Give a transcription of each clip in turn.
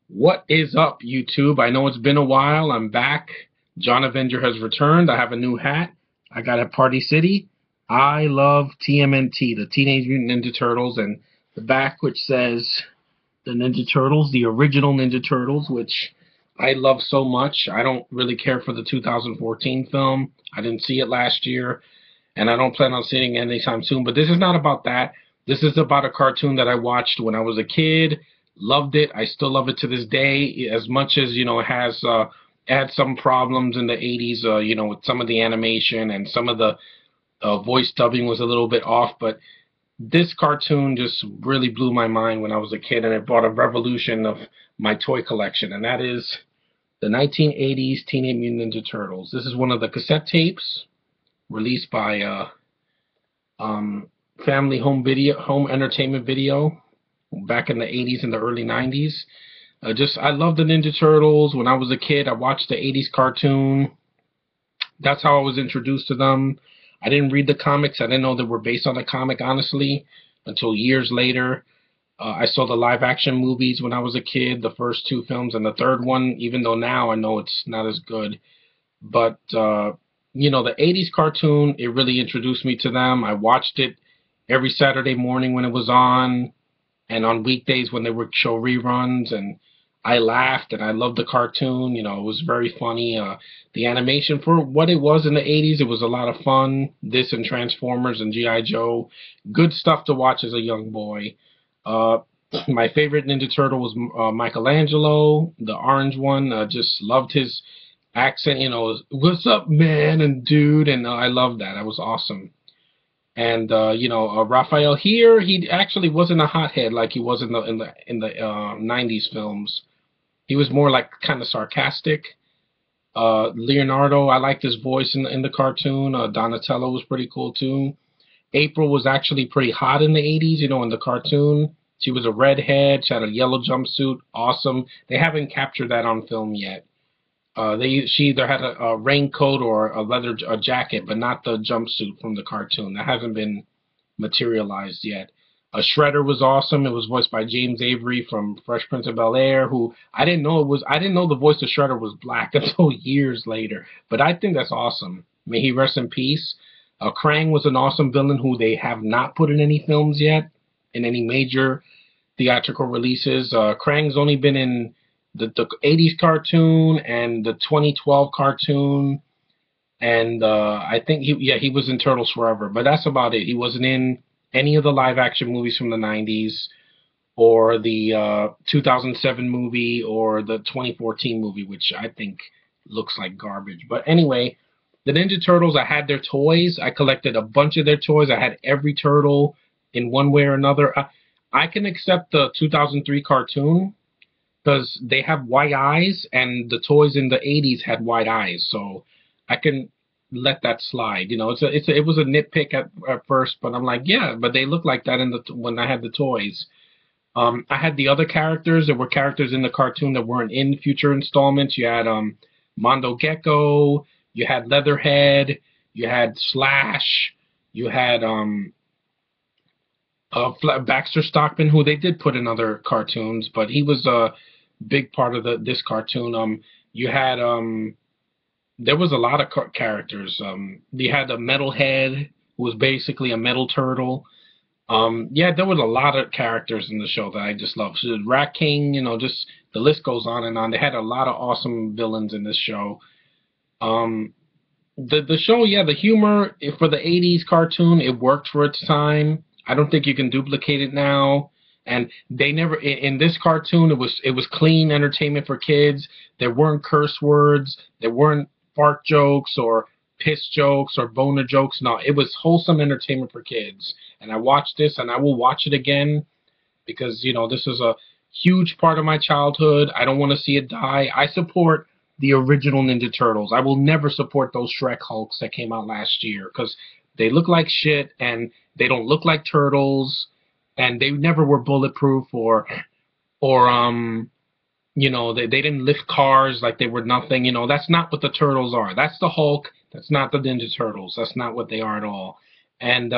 What is up, YouTube? I know it's been a while. I'm back. John Avenger has returned. I have a new hat. I got at Party City. I love TMNT, the Teenage Mutant Ninja Turtles, and the back which says the Ninja Turtles, the original Ninja Turtles, which I love so much. I don't really care for the 2014 film. I didn't see it last year, and I don't plan on seeing it anytime soon. But this is not about that. This is about a cartoon that I watched when I was a kid. Loved it. I still love it to this day. As much as it has had some problems in the 80s. With some of the animation and some of the voice dubbing was a little bit off. But this cartoon just really blew my mind when I was a kid, and it brought a revolution of my toy collection, and that is the 1980s Teenage Mutant Ninja Turtles. This is one of the cassette tapes released by Family Home Entertainment Video back in the 80s and the early 90s. I love the Ninja Turtles. When I was a kid, I watched the 80s cartoon. That's how I was introduced to them. I didn't read the comics. I didn't know they were based on a comic, honestly, until years later. I saw the live action movies when I was a kid, the first two films, and the third one, even though now I know it's not as good. But, the 80s cartoon, it really introduced me to them. I watched it every Saturday morning when it was on, and on weekdays when they would show reruns, and I laughed and I loved the cartoon. It was very funny. The animation for what it was in the 80s, it was a lot of fun. This and Transformers and G.I. Joe, good stuff to watch as a young boy. Uh, my favorite Ninja Turtle was Michelangelo, the orange one. Just loved his accent. What's up, man and dude, and I loved that. That was awesome. And Raphael here, he actually wasn't a hothead like he was in the 90s films. He was more like kind of sarcastic. Leonardo, I liked his voice in the cartoon. Donatello was pretty cool too. April was actually pretty hot in the 80s, in the cartoon. She was a redhead. She had a yellow jumpsuit. Awesome. They haven't captured that on film yet. She either had a raincoat or a leather jacket, but not the jumpsuit from the cartoon. That hasn't been materialized yet. Shredder was awesome. It was voiced by James Avery from Fresh Prince of Bel-Air, who I didn't know the voice of Shredder was black until years later. But I think that's awesome. May he rest in peace. Krang was an awesome villain who they have not put in any films yet, in any major theatrical releases. Krang's only been in the 80s cartoon and the 2012 cartoon, and I think he was in Turtles Forever, but that's about it. He wasn't in any of the live action movies from the 90s or the 2007 movie or the 2014 movie, which I think looks like garbage. But anyway, the Ninja Turtles, I had their toys. I collected a bunch of their toys. I had every turtle in one way or another. I can accept the 2003 cartoon because they have white eyes, and the toys in the 80s had white eyes, so I can let that slide. It was a nitpick at first, but I'm like, yeah, but they look like that when I had the toys. I had the other characters. There were characters in the cartoon that weren't in future installments. You had Mondo Gecko, you had Leatherhead, you had Slash, you had Baxter Stockman, who they did put in other cartoons, but he was big part of this cartoon. You had there was a lot of characters. You had the Metalhead, who was basically a metal turtle. Yeah, there was a lot of characters in the show that I just loved. So Rat King, just the list goes on and on. They had a lot of awesome villains in this show. The show, yeah, the humor for the 80s cartoon, it worked for its time. I don't think you can duplicate it now. And they never in this cartoon, it was clean entertainment for kids. There weren't curse words, there weren't fart jokes or piss jokes or boner jokes. No, it was wholesome entertainment for kids. And I watched this, and I will watch it again because this is a huge part of my childhood. I don't want to see it die. I support the original Ninja Turtles. I will never support those Shrek Hulks that came out last year because they look like shit and they don't look like turtles. And they never were bulletproof or they didn't lift cars like they were nothing. That's not what the Turtles are. That's the Hulk. That's not the Ninja Turtles. That's not what they are at all. And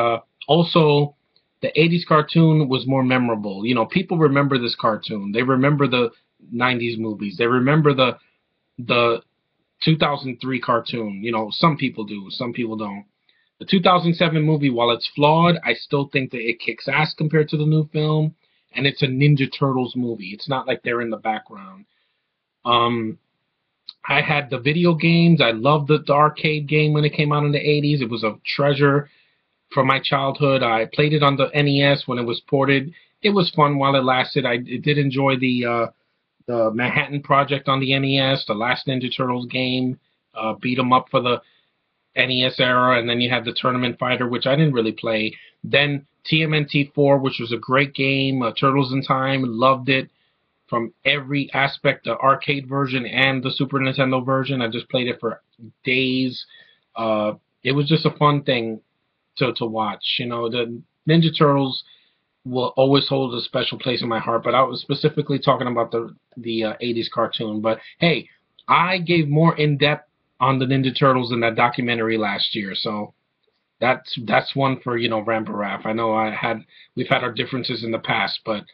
also, the 80s cartoon was more memorable. People remember this cartoon. They remember the 90s movies. They remember the 2003 cartoon. You know, some people do, some people don't. The 2007 movie, while it's flawed, I still think that it kicks ass compared to the new film, and it's a Ninja Turtles movie. It's not like they're in the background. Um, I had the video games. I loved the arcade game when it came out in the 80s. It was a treasure from my childhood. I played it on the NES when it was ported. It was fun while it lasted. I did enjoy the Manhattan Project on the NES, the last Ninja Turtles game, beat 'em up for the NES era, and then you had the Tournament Fighter, which I didn't really play. Then TMNT 4, which was a great game. Turtles in Time, loved it from every aspect, the arcade version and the Super Nintendo version. I just played it for days. It was just a fun thing to watch. You know, the Ninja Turtles will always hold a special place in my heart, but I was specifically talking about the 80s cartoon. But hey, I gave more in-depth on the Ninja Turtles in that documentary last year, so that's one for, you know, Ramparaf. I know we've had our differences in the past, but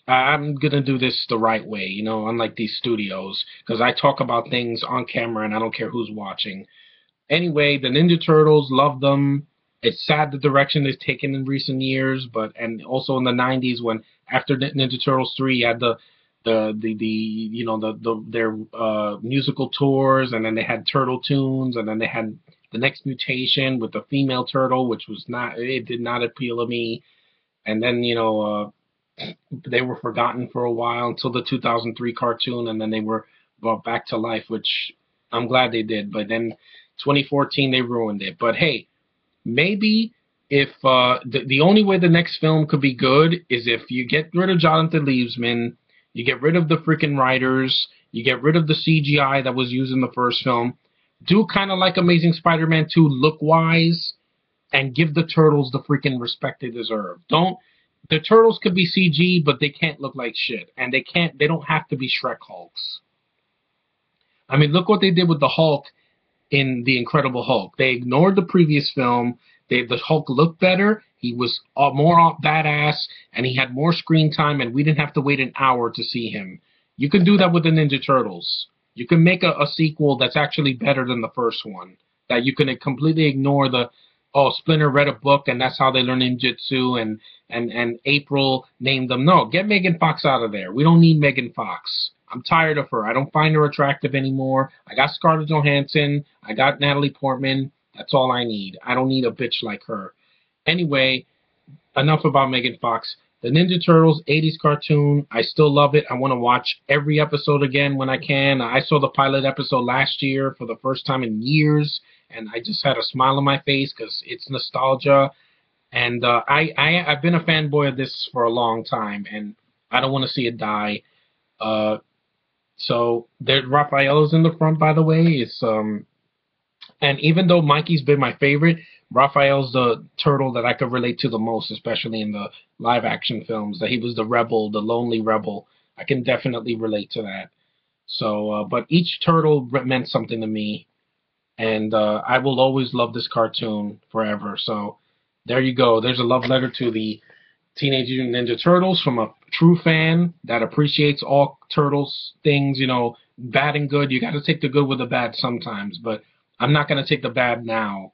I'm gonna do this the right way, you know, unlike these studios, because I talk about things on camera and I don't care who's watching. Anyway, the Ninja Turtles, love them. It's sad the direction they've taken in recent years, and also in the 90s when after Ninja Turtles 3, you had their musical tours, and then they had Turtle Tunes, and then they had the next mutation with the female turtle, which did not appeal to me. And then, you know, they were forgotten for a while until the 2003 cartoon, and then they were brought back to life, which I'm glad they did. But then 2014 they ruined it. But hey, maybe if the only way the next film could be good is if you get rid of Jonathan Liebsman, you get rid of the freaking writers, you get rid of the CGI that was used in the first film, do kind of like Amazing Spider-Man 2 look-wise, and give the Turtles the freaking respect they deserve. The Turtles could be CG, but they can't look like shit, and they don't have to be Shrek Hulks. I mean, look what they did with the Hulk in The Incredible Hulk. They ignored the previous film. The Hulk looked better. He was more badass, and he had more screen time, and we didn't have to wait an hour to see him. You can do that with the Ninja Turtles. You can make a sequel that's actually better than the first one. That you can completely ignore Splinter read a book, and that's how they learn ninjutsu, and April named them. No, get Megan Fox out of there. We don't need Megan Fox. I'm tired of her. I don't find her attractive anymore. I got Scarlett Johansson. I got Natalie Portman. That's all I need. I don't need a bitch like her. Anyway, enough about Megan Fox. The Ninja Turtles 80s cartoon, I still love it. I want to watch every episode again when I can. I saw the pilot episode last year for the first time in years, and I just had a smile on my face because it's nostalgia. And I've been a fanboy of this for a long time, and I don't want to see it die. So there, Raphael's in the front, by the way. And even though Mikey's been my favorite, Raphael's the turtle that I could relate to the most, especially in the live action films. That he was the rebel, the lonely rebel. I can definitely relate to that. So, but each turtle meant something to me, and I will always love this cartoon forever. So there you go. There's a love letter to the Teenage Mutant Ninja Turtles from a true fan that appreciates all Turtles things, you know, bad and good. You got to take the good with the bad sometimes, but I'm not going to take the bad now.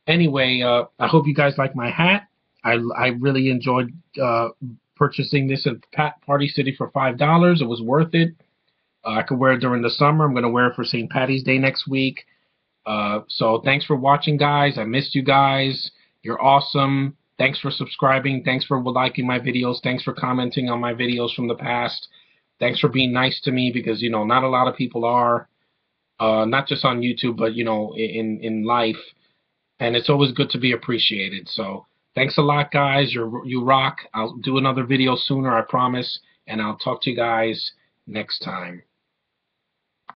Anyway, I hope you guys like my hat. I really enjoyed purchasing this at Party City for $5. It was worth it. I could wear it during the summer. I'm going to wear it for St. Patty's Day next week. So thanks for watching, guys. I missed you guys. You're awesome. Thanks for subscribing. Thanks for liking my videos. Thanks for commenting on my videos from the past. Thanks for being nice to me because, you know, not a lot of people are. Not just on YouTube, but, you know, in life. And it's always good to be appreciated. So thanks a lot, guys. You rock. I'll do another video sooner, I promise. And I'll talk to you guys next time.